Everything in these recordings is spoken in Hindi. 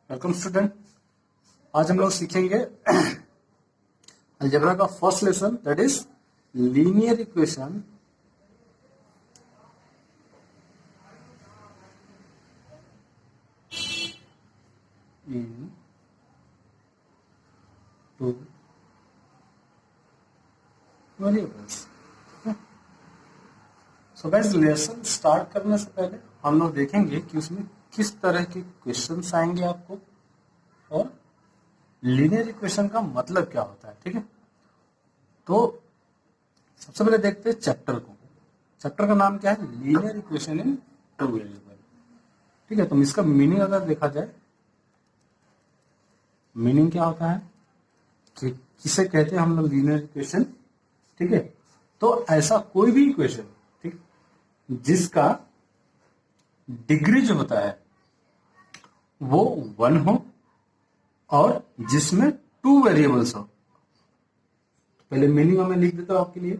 Welcome student. आज हम लोग सीखेंगे अलजेब्रा का first lesson, that is linear equation in two variables. So guys, lesson start करने से पहले हम लोग देखेंगे कि उसमें किस तरह के क्वेश्चंस आएंगे आपको और लीनियर इक्वेशन का मतलब क्या होता है। ठीक है, तो सबसे पहले देखते हैं चैप्टर को। चैप्टर का नाम क्या है? Linear equation in two variable. ठीक है, तो इसका मीनिंग अगर देखा जाए, मीनिंग क्या होता है कि किसे कहते हैं हम लोग लीनियर इक्वेशन। ठीक है, तो ऐसा कोई भी इक्वेशन, ठीक, जिसका डिग्री जो होता है वो 1 हो और जिसमें 2 वेरिएबल्स हो। पहले मीनिंग में लिख देता हूं आपके लिए।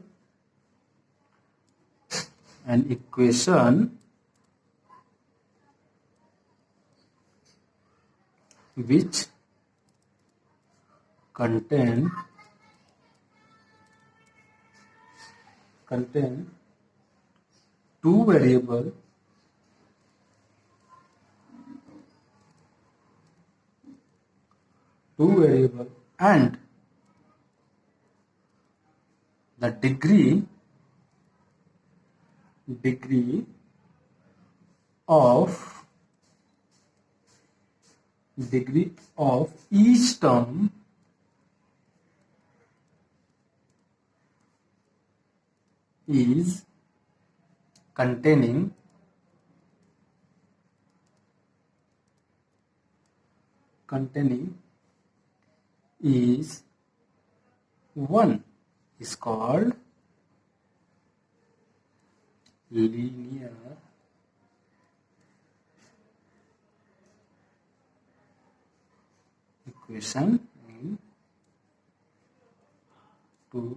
An equation which contain 2 variable and the degree of each term is containing is 1 is called linear equation in two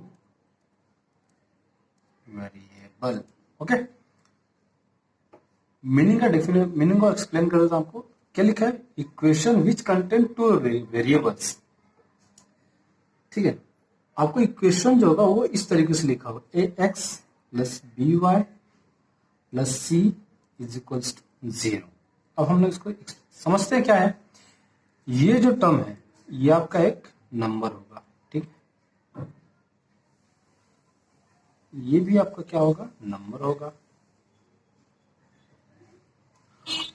variable. Okay, meaning का मीनिंग को एक्सप्लेन कर देता हूं आपको। क्या लिखा है? Equation which contain 2 variables. ठीक है, आपको इक्वेशन जो होगा वो इस तरीके से लिखा होगा, ax plus B Y plus C is equals to 0। अब हम लोग इसको समझते हैं क्या है। ये जो टर्म है ये आपका एक नंबर होगा। ठीक, ये भी आपका क्या होगा? नंबर होगा।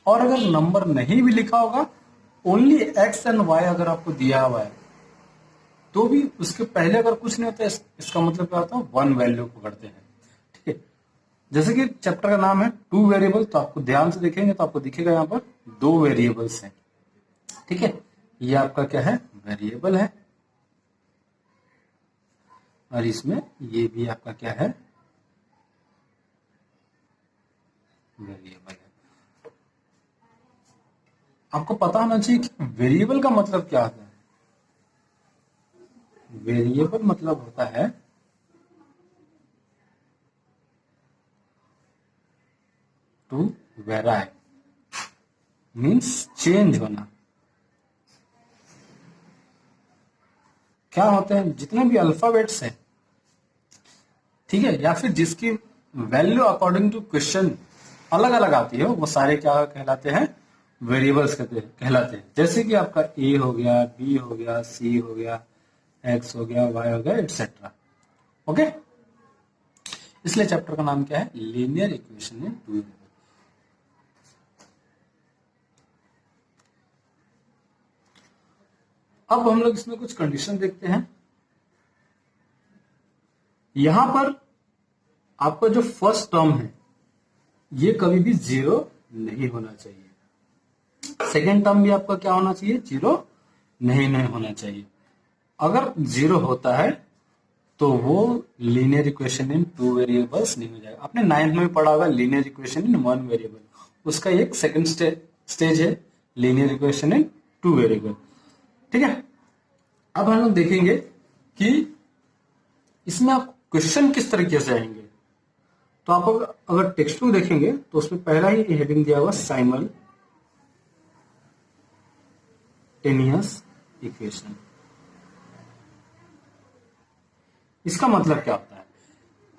और अगर नंबर नहीं भी लिखा होगा, ओनली एक्स एंड वाई अगर आपको दिया हुआ है तो भी उसके पहले अगर कुछ नहीं होता है, इसका मतलब क्या होता है? 1 वैल्यू पकड़ते हैं। ठीक है, जैसे कि चैप्टर का नाम है 2 वेरिएबल, तो आपको ध्यान से देखेंगे तो आपको दिखेगा यहाँ पर 2 वेरिएबल्स हैं। ठीक है, ये आपका क्या है? वेरिएबल है। और इसमें ये भी आपका क्या है? वेरिएबल है। आपको पता होना चाहिए कि वेरिएबल का मतलब क्या होता है। वेरिएबल मतलब होता है टू वेराई, मीन्स चेंज होना। क्या होते हैं? जितने भी अल्फाबेट्स हैं, ठीक है, या फिर जिसकी वैल्यू अकॉर्डिंग टू क्वेश्चन अलग अलग आती है, वो सारे क्या कहलाते हैं? वेरिएबल्स कहलाते हैं। जैसे कि आपका ए हो गया, बी हो गया, सी हो गया, एक्स हो गया, वाई हो गया, एटसेट्रा। ओके, इसलिए चैप्टर का नाम क्या है? Linear equation in two variable. अब हम लोग इसमें कुछ कंडीशन देखते हैं। यहां पर आपका जो फर्स्ट टर्म है ये कभी भी 0 नहीं होना चाहिए। सेकेंड टर्म भी आपका क्या होना चाहिए? 0 नहीं होना चाहिए। अगर 0 होता है तो वो लीनियर इक्वेशन इन 2 वेरिएबल्स नहीं हो जाएगा। आपने 9th में पढ़ा होगा लीनियर इक्वेशन इन 1 वेरिएबल, उसका एक सेकंड स्टेज है लीनियर इक्वेशन इन 2 वेरिएबल। ठीक है, अब हम लोग देखेंगे कि इसमें आप क्वेश्चन किस तरीके से आएंगे। तो आप अगर टेक्स्ट बुक देखेंगे तो उसमें पहला ही हेडिंग दिया हुआ साइमल सिमल्टेनियस इक्वेशन। इसका मतलब क्या होता है,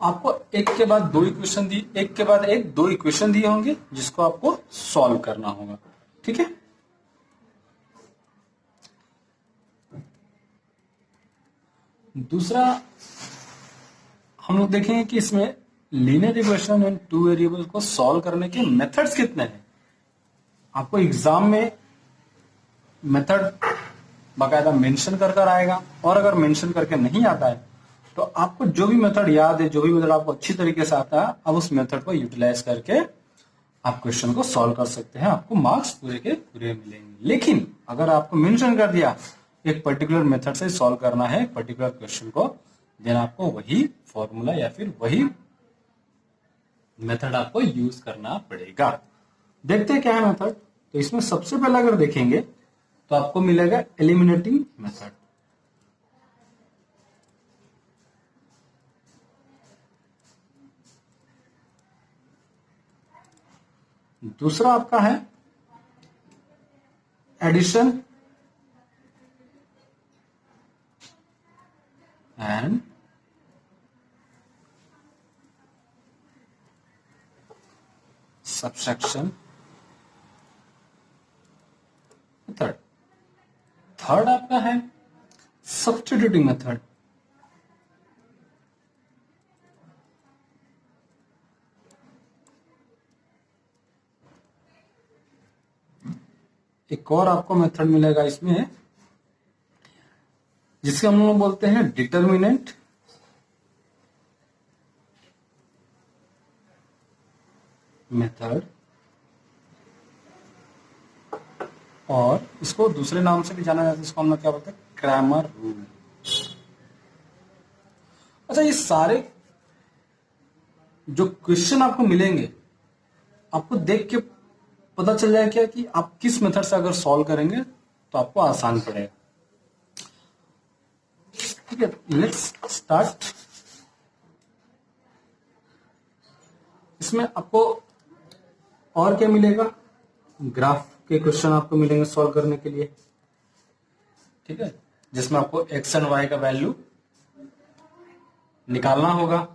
आपको एक के बाद दो इक्वेशन दी, एक के बाद एक दो इक्वेशन दिए होंगे जिसको आपको सॉल्व करना होगा। ठीक है, दूसरा हम लोग देखेंगे कि इसमें linear equation and two variable को सॉल्व करने के मेथड्स कितने हैं। आपको एग्जाम में मेथड बाकायदा मेंशन कर कर आएगा, और अगर मेंशन करके नहीं आता है तो आपको जो भी मेथड याद है, जो भी मेथड आपको अच्छी तरीके से आता है, आप उस मेथड को यूटिलाइज करके आप क्वेश्चन को सॉल्व कर सकते हैं, आपको मार्क्स पूरे के पूरे मिलेंगे। लेकिन अगर आपको मेंशन कर दिया एक पर्टिकुलर मेथड से सॉल्व करना है पर्टिकुलर क्वेश्चन को, देन आपको वही फॉर्मूला या फिर वही मेथड आपको यूज करना पड़ेगा। देखते हैं क्या है मेथड। तो इसमें सबसे पहले अगर देखेंगे तो आपको मिलेगा एलिमिनेटिंग मेथड। दूसरा आपका है addition and subtraction method. Third आपका है सब्स्टिट्यूटिंग मेथड। एक और आपको मेथड मिलेगा इसमें जिसके हम लोग बोलते हैं डिटर्मिनेंट मेथड, और इसको दूसरे नाम से भी जाना जाता है, इसको हम लोग क्या बोलते हैं, क्रैमर रूल। अच्छा, ये सारे जो क्वेश्चन आपको मिलेंगे आपको देख के पता चल जाए क्या कि आप किस मेथड से अगर सॉल्व करेंगे तो आपको आसान पड़ेगा। ठीक है, लेट्स स्टार्ट। इसमें आपको और क्या मिलेगा, ग्राफ के क्वेश्चन आपको मिलेंगे सॉल्व करने के लिए। ठीक है, जिसमें आपको एक्स एंड वाई का वैल्यू निकालना होगा।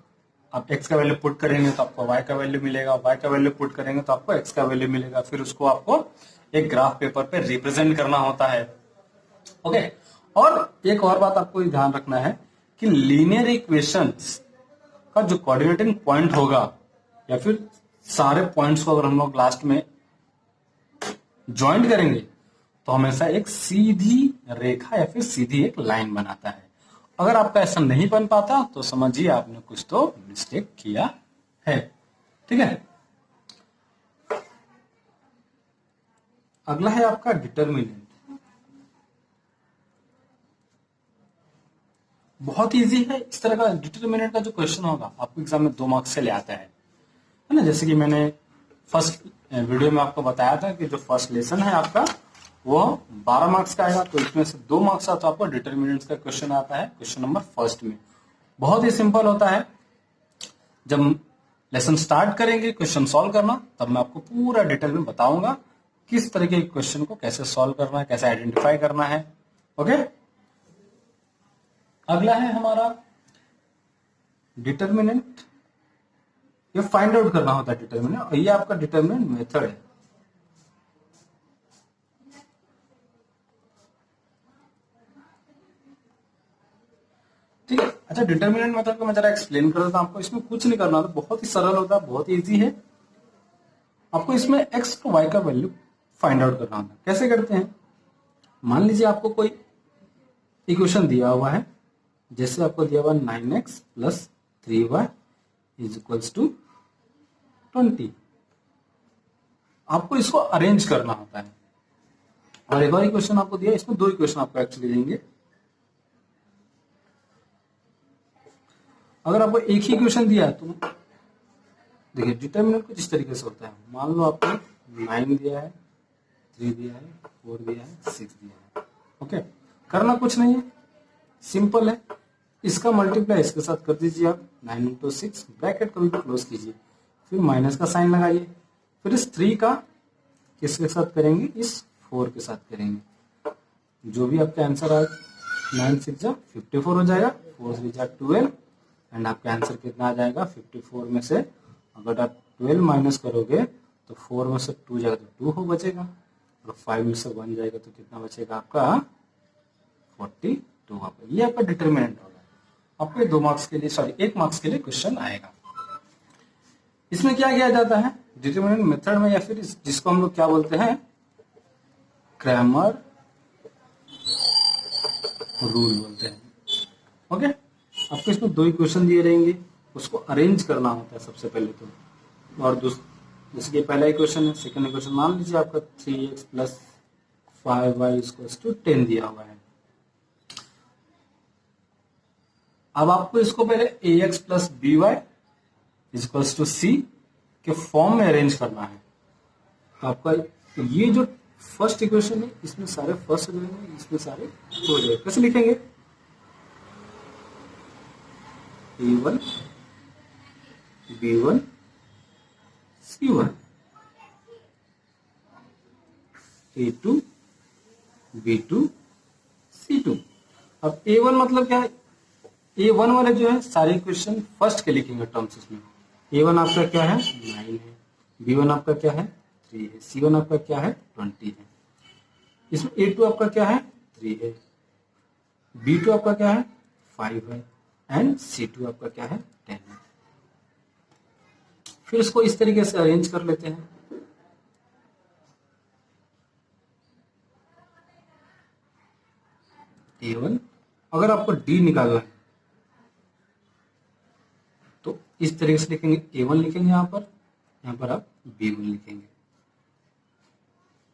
आप एक्स का वैल्यू पुट करेंगे तो आपको वाई का वैल्यू मिलेगा, वाई का वैल्यू पुट करेंगे तो आपको एक्स का वैल्यू मिलेगा, फिर उसको आपको एक ग्राफ पेपर पे रिप्रेजेंट करना होता है। ओके, और एक और बात आपको ध्यान रखना है कि लीनियर इक्वेशंस का जो कोऑर्डिनेटिंग पॉइंट होगा या फिर सारे पॉइंट्स को अगर हम लोग लास्ट में ज्वाइंट करेंगे तो हमेशा एक सीधी रेखा या फिर सीधी एक लाइन बनाता है। अगर आपका ऐसा नहीं बन पाता तो समझिए आपने कुछ तो मिस्टेक किया है। ठीक है, अगला है आपका डिटर्मिनेंट। बहुत इजी है। इस तरह का डिटर्मिनेंट का जो क्वेश्चन होगा आपको एग्जाम में 2 मार्क्स से ले आता है ना। जैसे कि मैंने फर्स्ट वीडियो में आपको बताया था कि जो फर्स्ट लेसन है आपका वो 12 मार्क्स का आएगा, तो इसमें से 2 मार्क्स का तो आपको डिटर्मिनेंट्स का क्वेश्चन आता है क्वेश्चन नंबर फर्स्ट में। बहुत ही सिंपल होता है। जब लेसन स्टार्ट करेंगे क्वेश्चन सॉल्व करना, तब मैं आपको पूरा डिटेल में बताऊंगा किस तरीके के क्वेश्चन को कैसे सॉल्व करना है, कैसे आइडेंटिफाई करना है। ओके, अगला है हमारा डिटर्मिनेंट। ये फाइंड आउट करना होता है डिटर्मिनेंट, और ये आपका डिटर्मिनेंट मेथड है। ठीक है, अच्छा डिटर्मिनेंट मेथड को मैं जरा एक्सप्लेन कर देता हूं आपको। इसमें कुछ नहीं करना होता, बहुत ही सरल होता है, बहुत ही इजी है। आपको इसमें एक्स और वाई का वैल्यू फाइंड आउट करना होता है। कैसे करते हैं, मान लीजिए आपको कोई इक्वेशन दिया हुआ है, जैसे आपको दिया हुआ 9x + 3y = 20। आपको इसको अरेंज करना होता है। और एक और इक्वेशन आपको दिया, इसमें 2 इक्वेशन आपको एक्चुअली देंगे। अगर आपको एक ही इक्वेशन दिया है तो देखिए डिटर्मिनेंट कुछ इस तरीके से होता है। मान लो आपको 9 दिया है, 3 दिया है, 4 दिया है, 6 दिया है। ओके, करना कुछ नहीं है, सिंपल है। इसका मल्टीप्लाई इसके साथ कर दीजिए आप, 9 × 6, ब्रैकेट कभी भी क्लोज कीजिए, फिर माइनस का साइन लगाइए, फिर इस 3 का किसके साथ करेंगे, इस 4 के साथ करेंगे। जो भी आपका आंसर आए 9 6 जा 54 हो जाएगा, 4 3 जा 12 एंड आपका आंसर कितना आ जाएगा 54 में से अगर आप 12 माइनस करोगे तो 4 में से 2 जाएगा तो 2 हो बचेगा और 5 में से 1 जाएगा तो कितना बचेगा आपका 42 आपका। ये आपका डिटरमिनेंट होगा। आपके 2 मार्क्स के लिए सॉरी 1 मार्क्स के लिए क्वेश्चन आएगा। इसमें क्या किया जाता है डिटरमिनेंट मेथड में, या फिर जिसको हम लोग क्या बोलते हैं क्रैमर रूल बोलते हैं। ओके, आपको इसमें 2 इक्वेशन दिए रहेंगे, उसको अरेंज करना होता है सबसे पहले तो। और जैसे कि पहला इक्वेशन है, सेकंड इक्वेशन मान लीजिए आपका 3x plus 5y equals to 10 दिया हुआ है। अब आपको इसको पहले ax plus by equals to c के फॉर्म में अरेंज करना है। तो आपका ये जो फर्स्ट इक्वेशन है इसमें सारे फर्स्ट हो जाएंगे, इसमें सारे टू हो जाएंगे। कैसे लिखेंगे a1 b1 c1 a2 b2 c2। अब a1 मतलब क्या है, a1 वाले जो है सारे इक्वेशन फर्स्ट के लिखेंगे टर्म्स इसमें। a1 आपका क्या है 9 है, b1 आपका क्या है 3 है, c1 आपका क्या है 20 है, इसमें a2 आपका क्या है 3 है, b2 आपका क्या है 5 है एंड c2 आपका क्या है 10 है। फिर इसको इस तरीके से अरेंज कर लेते हैं। a1 अगर आपको d निकालना है तो इस तरीके से लिखेंगे, a1 लिखेंगे यहाँ पर आप b1 लिखेंगे,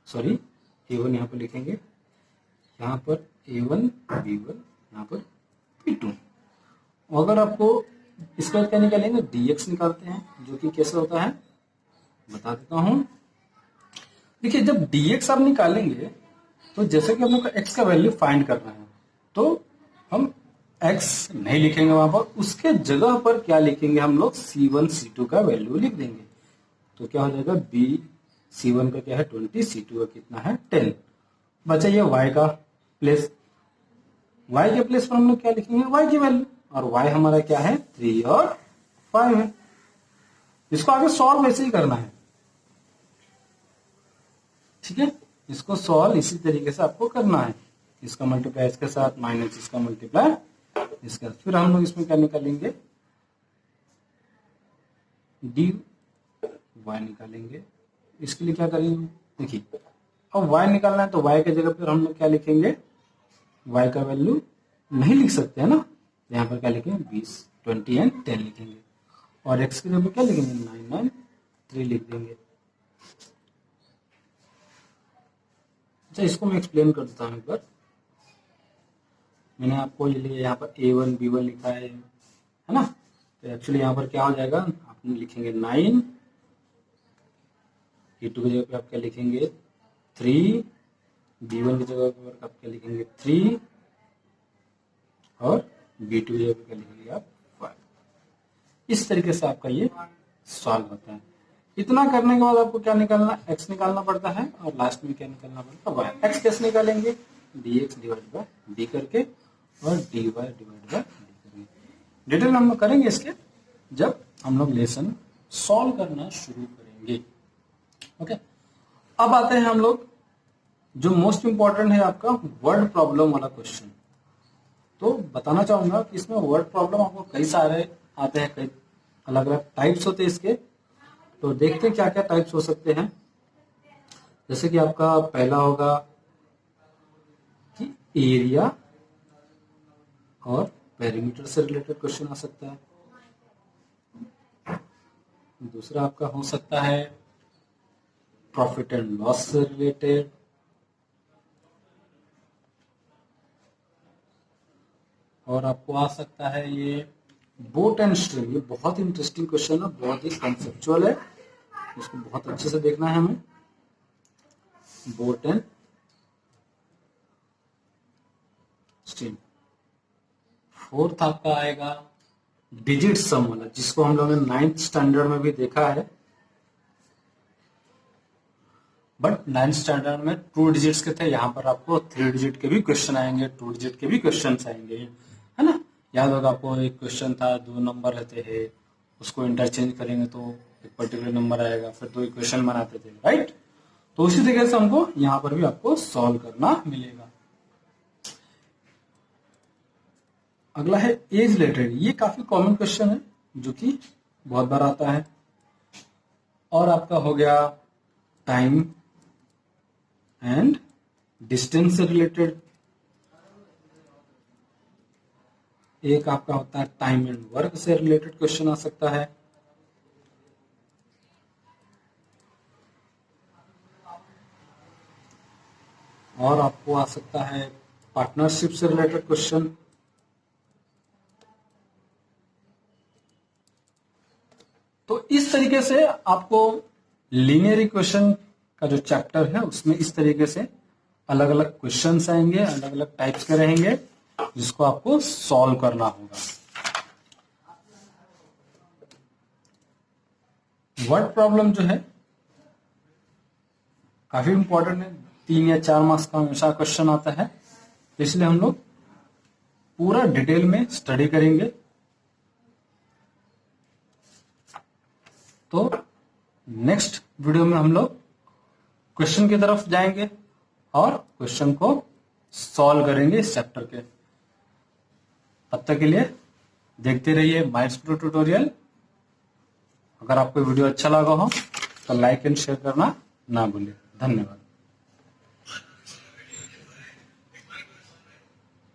सॉरी a1 यहाँ पर लिखेंगे, यहाँ पर a1 b1 यहाँ पर b2। अगर आपको इसका क्या निकालेंगे dx निकालते हैं, जो कि कैसे होता है बता देता हूं। देखिए जब dx आप निकालेंगे तो जैसे कि हम लोग को x का वैल्यू फाइंड करना है तो हम x नहीं लिखेंगे वहां पर, उसके जगह पर क्या लिखेंगे हम लोग c1 c2 का वैल्यू लिख देंगे। तो क्या हो जाएगा b c1 का क्या है 20, c2 का कितना है 10। बचा ये y का प्लेस, y के प्लेस पर हम लोग क्या लिखेंगे y की वैल्यू, और y हमारा क्या है 3 और 5 है। इसको आगे सॉल्व वैसे ही करना है, ठीक है। इसको सॉल्व इसी तरीके से आपको करना है, इसका मल्टीप्लाई इसके साथ माइनस इसका मल्टीप्लाई इसके साथ। फिर हम लोग इसमें क्या निकालेंगे dy निकालेंगे। इसके लिए क्या करेंगे देखिए, अब y निकालना है तो y के जगह पर हम लोग क्या लिखेंगे, y का वैल्यू नहीं लिख सकते है ना, यहाँ पर क्या लिखेंगे 20 20 एंड 10 लिखेंगे, और x के जगह पर क्या लिखेंगे 9 9 3 लिख देंगे। अच्छा इसको मैं एक्सप्लेन कर देता हूँ एक बार। मैंने आपको ये लिए यहाँ पर a1 b1 लिखा है ना, तो एक्चुअली यहाँ पर क्या हो जाएगा आप लिखेंगे 9, a2 की जगह पे आप क्या लिखेंगे 3, b1 की जगह पर आप क्या लिखेंगे 3 और b2 की जगह पे क्या लिखेंगे आप 5। इस तरीके से आपका ये सॉल्व होता है। इतना करने के बाद आपको क्या निकालना x निकालना पड़ता है और लास्ट में क्या निकालना पड़ता है y। x कैसे निकालेंगे dx डिवाइड बाय d करके और dy डिवाइड बाय d करेंगे। डिटेल हम लोग करेंगे इसके जब हम लोग लेसन सॉल्व करना शुरू करेंगे। ओके, अब आते हैं हम लोग जो मोस्ट इंपॉर्टेंट है आपका वर्ड प्रॉब्लम वाला क्वेश्चन। तो बताना चाहूंगा कि इसमें वर्ड प्रॉब्लम आपको कई सारे आते हैं, कई अलग अलग टाइप्स होते हैं इसके। तो देखते हैं क्या क्या टाइप्स हो सकते हैं। जैसे कि आपका पहला होगा कि एरिया और पेरीमीटर से रिलेटेड क्वेश्चन आ सकता है। दूसरा आपका हो सकता है प्रॉफिट एंड लॉस से रिलेटेड। और आपको आ सकता है ये बोट एंड स्ट्रीम। ये बहुत इंटरेस्टिंग क्वेश्चन है, बहुत ही कंसेप्चुअल है, इसको बहुत अच्छे से देखना है हमें। Boat and stream. फोर्थ आपका आएगा डिजिट सम वाला, जिसको हम लोगों ने 9th स्टैंडर्ड में भी देखा है। बट 9th स्टैंडर्ड में 2 डिजिट्स के थे, यहाँ पर आपको 3 डिजिट के भी क्वेश्चन आएंगे, 2 डिजिट के भी क्वेश्चन आएंगे, है ना। याद होगा आपको, एक क्वेश्चन था 2 नंबर रहते हैं, उसको इंटरचेंज करेंगे तो एक पर्टिकुलर नंबर आएगा, फिर 2 इक्वेशन बनाते थे, राइट। तो उसी तरीके से हमको यहाँ पर भी आपको सॉल्व करना मिलेगा। अगला है एज रिलेटेड। ये काफी कॉमन क्वेश्चन है जो कि बहुत बार आता है। और आपका हो गया टाइम एंड डिस्टेंस से रिलेटेड। एक आपका होता है टाइम एंड वर्क से रिलेटेड क्वेश्चन आ सकता है। और आपको आ सकता है पार्टनरशिप से रिलेटेड क्वेश्चन। तो इस तरीके से आपको लीनियर इक्वेशन का जो चैप्टर है उसमें इस तरीके से अलग अलग क्वेश्चंस आएंगे, अलग अलग टाइप्स के रहेंगे, जिसको आपको सॉल्व करना होगा। वर्ड प्रॉब्लम जो है काफी इंपॉर्टेंट है, 3 या 4 मार्क्स का हमेशा क्वेश्चन आता है, इसलिए हम लोग पूरा डिटेल में स्टडी करेंगे। तो नेक्स्ट वीडियो में हम लोग क्वेश्चन की तरफ जाएंगे और क्वेश्चन को सॉल्व करेंगे इस चैप्टर के। तब तक के लिए देखते रहिए माइंड्स प्रो ट्यूटोरियल। अगर आपको वीडियो अच्छा लगा हो तो लाइक एंड शेयर करना ना भूलिए। धन्यवाद।